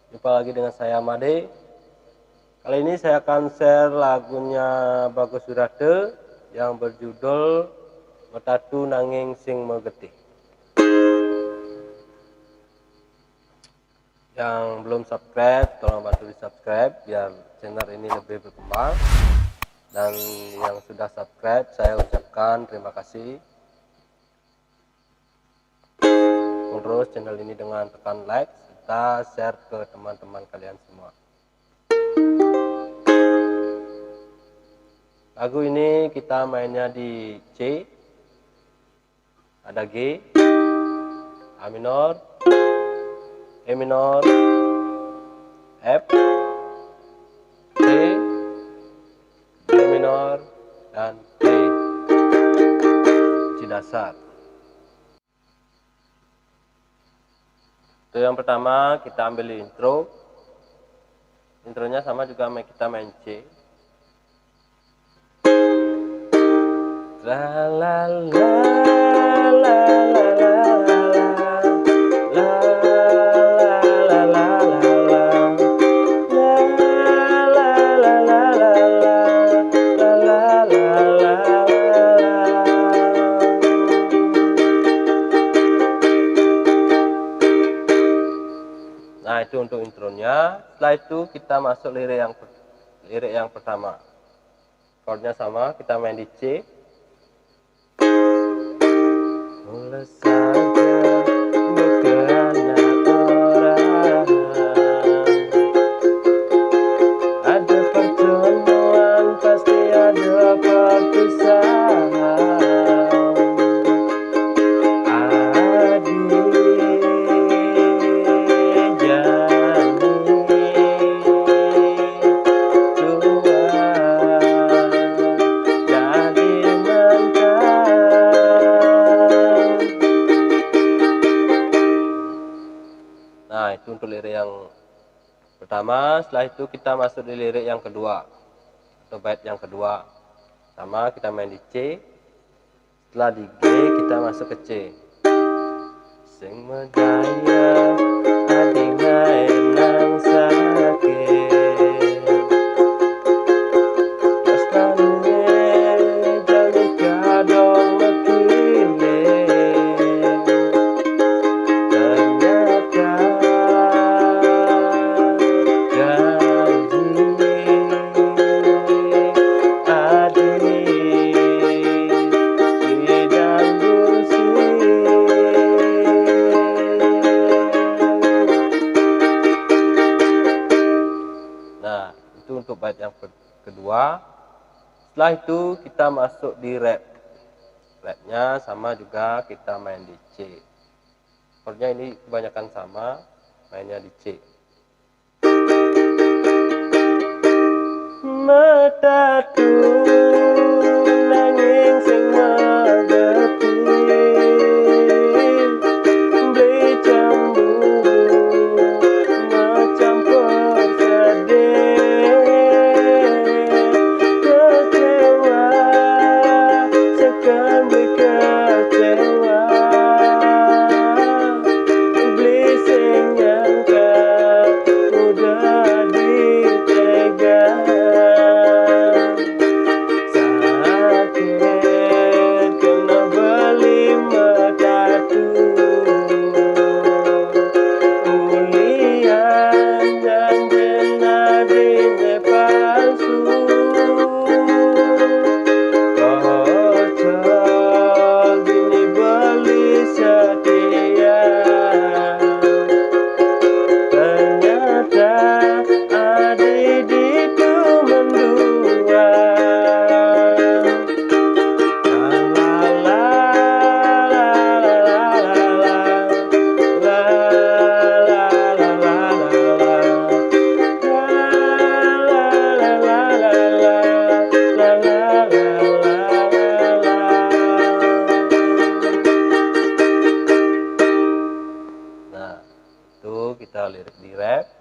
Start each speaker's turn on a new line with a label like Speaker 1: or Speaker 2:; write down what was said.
Speaker 1: Jumpa lagi dengan saya Made. Kali ini saya akan share lagunya Bagus Wirade yang berjudul Metatu Nanging Sing Megetih. Yang belum subscribe, tolong bantu di subscribe biar channel ini lebih berkembang. Dan yang sudah subscribe, saya ucapkan terima kasih. Terus channel ini dengan tekan like serta share ke teman-teman kalian semua. Lagu ini kita mainnya di C, ada G, A minor, E minor, F, C, D minor, dan D. C dasar. Itu yang pertama, kita ambil intro. Intronya sama juga kita main C. La la la la la la la la la Nah, itu untuk intronya. Setelah itu kita masuk lirik yang pertama. Chordnya sama, kita main di C. Mulai saja bukan orang, ada pertemuan pasti ada perpisahan. Nah, itu untuk lirik yang pertama. Setelah itu kita masuk di lirik yang kedua atau bait yang kedua. Sama, kita main di C. Setelah di G, kita masuk ke C. Sing medaya adina enang sakit, yastane jane kadong mekile. Nah, itu untuk bait yang kedua. Setelah itu kita masuk di rap. Rapnya sama juga kita main di C. Chordnya ini kebanyakan sama, mainnya di C. Metatu nanging sing megetih, beli cemburu macam persedih, kecewa sekan kecewa, beli sing nyangka udah ditega. Nah, itu kita lirik di rap.